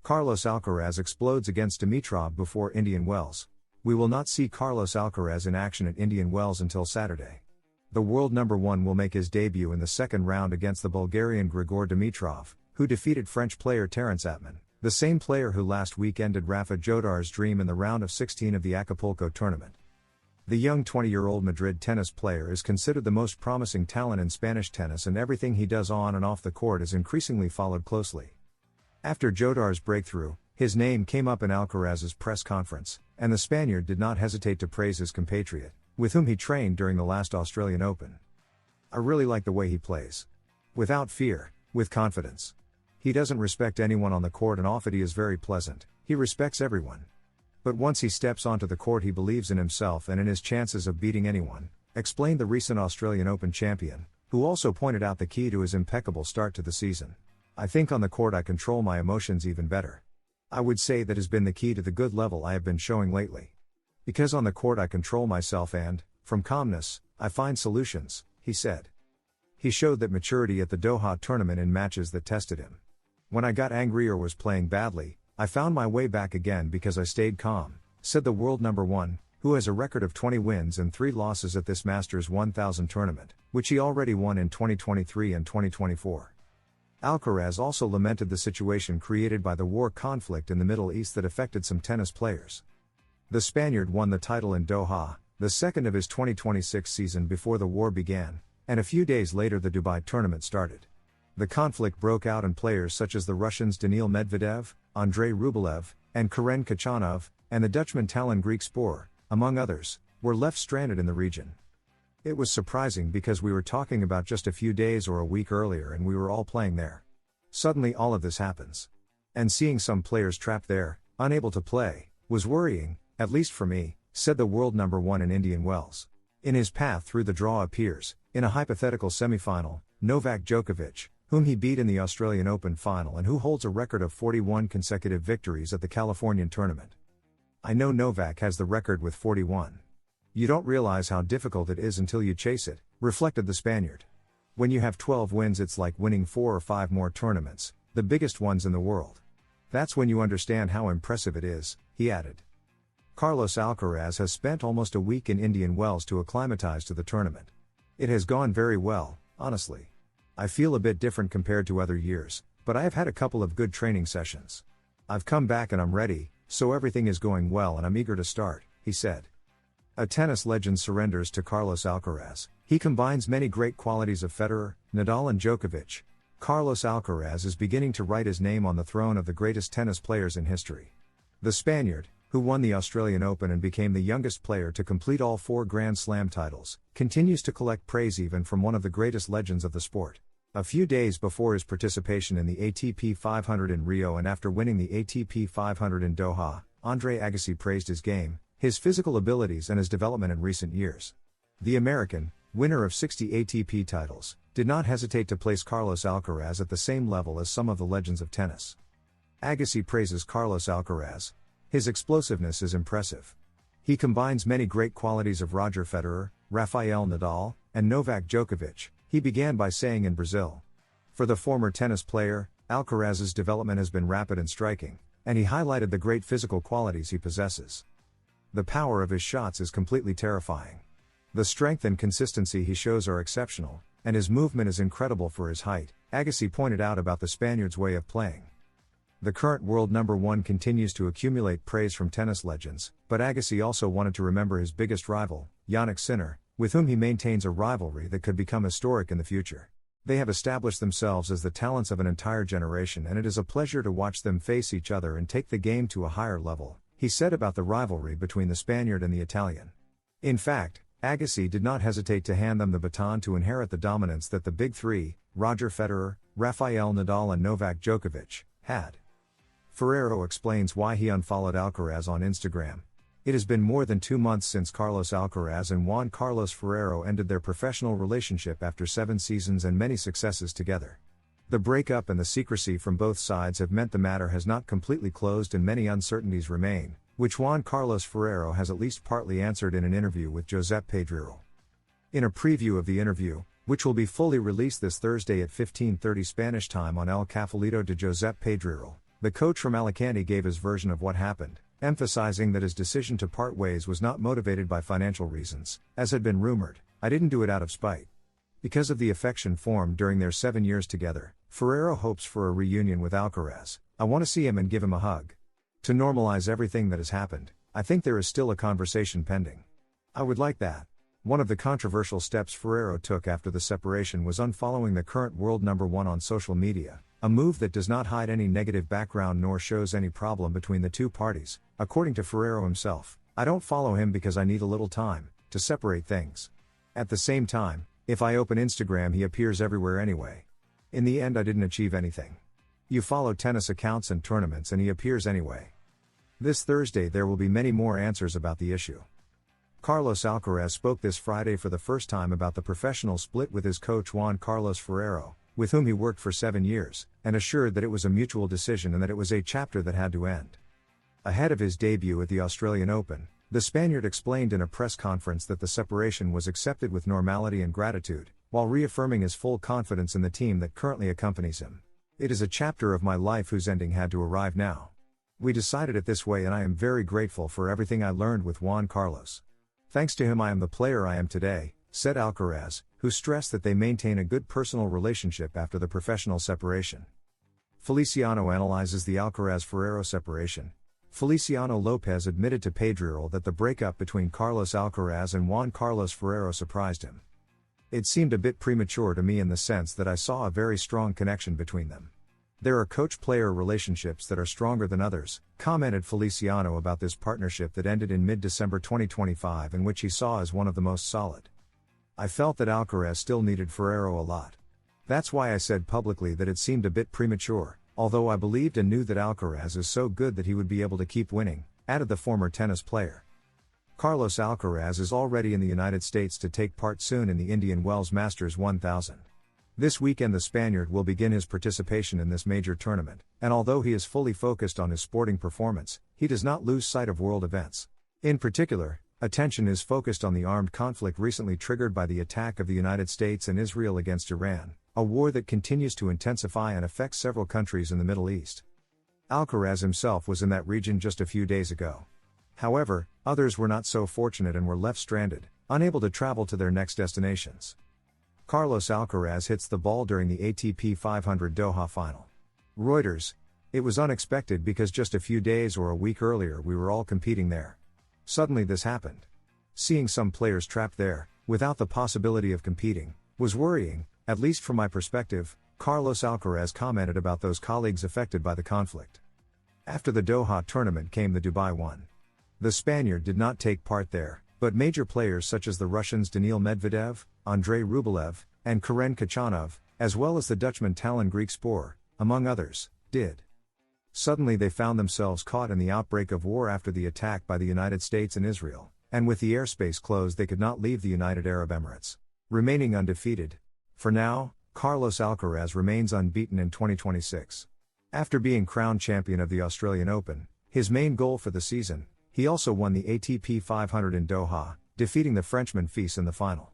Carlos Alcaraz explodes against Dimitrov before Indian Wells. We will not see Carlos Alcaraz in action at Indian Wells until Saturday. The world number one will make his debut in the second round against the Bulgarian Grigor Dimitrov, who defeated French player Terence Atman, the same player who last week ended Rafa Nadar's dream in the round of 16 of the Acapulco tournament. The young 20-year-old Madrid tennis player is considered the most promising talent in Spanish tennis, and everything he does on and off the court is increasingly followed closely. After Nadar's breakthrough, his name came up in Alcaraz's press conference, and the Spaniard did not hesitate to praise his compatriot, with whom he trained during the last Australian Open. "I really like the way he plays. Without fear, with confidence. He doesn't respect anyone on the court, and off it he is very pleasant. He respects everyone. But once he steps onto the court he believes in himself and in his chances of beating anyone," explained the recent Australian Open champion, who also pointed out the key to his impeccable start to the season. "I think on the court I control my emotions even better. I would say that has been the key to the good level I have been showing lately. Because on the court I control myself and, from calmness, I find solutions," he said. He showed that maturity at the Doha tournament in matches that tested him. "When I got angry or was playing badly, I found my way back again because I stayed calm," said the world number one, who has a record of 20 wins and 3 losses at this Masters 1000 tournament, which he already won in 2023 and 2024. Alcaraz also lamented the situation created by the war conflict in the Middle East that affected some tennis players. The Spaniard won the title in Doha, the second of his 2026 season before the war began, and a few days later the Dubai tournament started. The conflict broke out and players such as the Russians Daniil Medvedev, Andrei Rublev, and Karen Khachanov, and the Dutchman Talon Griekspoor, among others, were left stranded in the region. "It was surprising because we were talking about just a few days or a week earlier and we were all playing there. Suddenly all of this happens. And seeing some players trapped there, unable to play, was worrying, at least for me," said the world number one in Indian Wells. In his path through the draw appears, in a hypothetical semifinal, Novak Djokovic, whom he beat in the Australian Open final and who holds a record of 41 consecutive victories at the Californian tournament. "I know Novak has the record with 41. You don't realize how difficult it is until you chase it," reflected the Spaniard. "When you have 12 wins it's like winning 4 or 5 more tournaments, the biggest ones in the world. That's when you understand how impressive it is," he added. Carlos Alcaraz has spent almost a week in Indian Wells to acclimatize to the tournament. "It has gone very well, honestly. I feel a bit different compared to other years, but I have had a couple of good training sessions. I've come back and I'm ready, so everything is going well and I'm eager to start," he said. A tennis legend surrenders to Carlos Alcaraz. He combines many great qualities of Federer, Nadal and Djokovic. Carlos Alcaraz is beginning to write his name on the throne of the greatest tennis players in history. The Spaniard, who won the Australian Open and became the youngest player to complete all 4 Grand Slam titles, continues to collect praise even from one of the greatest legends of the sport. A few days before his participation in the ATP 500 in Rio and after winning the ATP 500 in Doha, Andre Agassi praised his game, his physical abilities and his development in recent years. The American, winner of 60 ATP titles, did not hesitate to place Carlos Alcaraz at the same level as some of the legends of tennis. Agassi praises Carlos Alcaraz. "His explosiveness is impressive. He combines many great qualities of Roger Federer, Rafael Nadal, and Novak Djokovic," he began by saying in Brazil. For the former tennis player, Alcaraz's development has been rapid and striking, and he highlighted the great physical qualities he possesses. "The power of his shots is completely terrifying. The strength and consistency he shows are exceptional, and his movement is incredible for his height," Agassi pointed out about the Spaniard's way of playing. The current world number one continues to accumulate praise from tennis legends, but Agassi also wanted to remember his biggest rival, Jannik Sinner, with whom he maintains a rivalry that could become historic in the future. "They have established themselves as the talents of an entire generation and it is a pleasure to watch them face each other and take the game to a higher level," he said about the rivalry between the Spaniard and the Italian. In fact, Agassi did not hesitate to hand them the baton to inherit the dominance that the big three, Roger Federer, Rafael Nadal and Novak Djokovic, had. Ferrero explains why he unfollowed Alcaraz on Instagram. "It has been more than 2 months since Carlos Alcaraz and Juan Carlos Ferrero ended their professional relationship after 7 seasons and many successes together. The breakup and the secrecy from both sides have meant the matter has not completely closed and many uncertainties remain, which Juan Carlos Ferrero has at least partly answered in an interview with Josep Pedrero." In a preview of the interview, which will be fully released this Thursday at 15:30 Spanish time on El Cafelito de Josep Pedrero, The coach from Alicante gave his version of what happened, emphasizing that his decision to part ways was not motivated by financial reasons, as had been rumored. "I didn't do it out of spite. Because of the affection formed during their 7 years together, Ferrero hopes for a reunion with Alcaraz. I want to see him and give him a hug. To normalize everything that has happened, I think there is still a conversation pending. I would like that." One of the controversial steps Ferrero took after the separation was unfollowing the current world number one on social media, a move that does not hide any negative background nor shows any problem between the two parties. According to Ferrero himself, "I don't follow him because I need a little time to separate things. At the same time, if I open Instagram, he appears everywhere anyway. In the end, I didn't achieve anything. You follow tennis accounts and tournaments and he appears anyway." This Thursday there will be many more answers about the issue. Carlos Alcaraz spoke this Friday for the first time about the professional split with his coach Juan Carlos Ferrero, with whom he worked for 7 years, and assured that it was a mutual decision and that it was a chapter that had to end. Ahead of his debut at the Australian Open, the Spaniard explained in a press conference that the separation was accepted with normality and gratitude, while reaffirming his full confidence in the team that currently accompanies him. "It is a chapter of my life whose ending had to arrive now. We decided it this way and I am very grateful for everything I learned with Juan Carlos. Thanks to him I am the player I am today," said Alcaraz, who stressed that they maintain a good personal relationship after the professional separation. Feliciano analyzes the Alcaraz-Ferrero separation. Feliciano Lopez admitted to Pedrerol that the breakup between Carlos Alcaraz and Juan Carlos Ferrero surprised him. "It seemed a bit premature to me in the sense that I saw a very strong connection between them. There are coach-player relationships that are stronger than others," commented Feliciano about this partnership that ended in mid-December 2025 and which he saw as one of the most solid. "I felt that Alcaraz still needed Ferrero a lot. That's why I said publicly that it seemed a bit premature, although I believed and knew that Alcaraz is so good that he would be able to keep winning," added the former tennis player. Carlos Alcaraz is already in the United States to take part soon in the Indian Wells Masters 1000. This weekend the Spaniard will begin his participation in this major tournament, and although he is fully focused on his sporting performance, he does not lose sight of world events. In particular, attention is focused on the armed conflict recently triggered by the attack of the United States and Israel against Iran, a war that continues to intensify and affect several countries in the Middle East. Alcaraz himself was in that region just a few days ago. However, others were not so fortunate and were left stranded, unable to travel to their next destinations. Carlos Alcaraz hits the ball during the ATP 500 Doha final. Reuters, "It was unexpected because just a few days or a week earlier we were all competing there. Suddenly this happened. Seeing some players trapped there, without the possibility of competing, was worrying, at least from my perspective," Carlos Alcaraz commented about those colleagues affected by the conflict. After the Doha tournament came the Dubai one. The Spaniard did not take part there, but major players such as the Russians Daniil Medvedev, Andrei Rublev, and Karen Khachanov, as well as the Dutchman Talon Griekspoor, among others, did. Suddenly they found themselves caught in the outbreak of war after the attack by the United States and Israel, and with the airspace closed they could not leave the United Arab Emirates. Remaining undefeated. For now, Carlos Alcaraz remains unbeaten in 2026. After being crowned champion of the Australian Open, his main goal for the season, he also won the ATP 500 in Doha, defeating the Frenchman Fils in the final.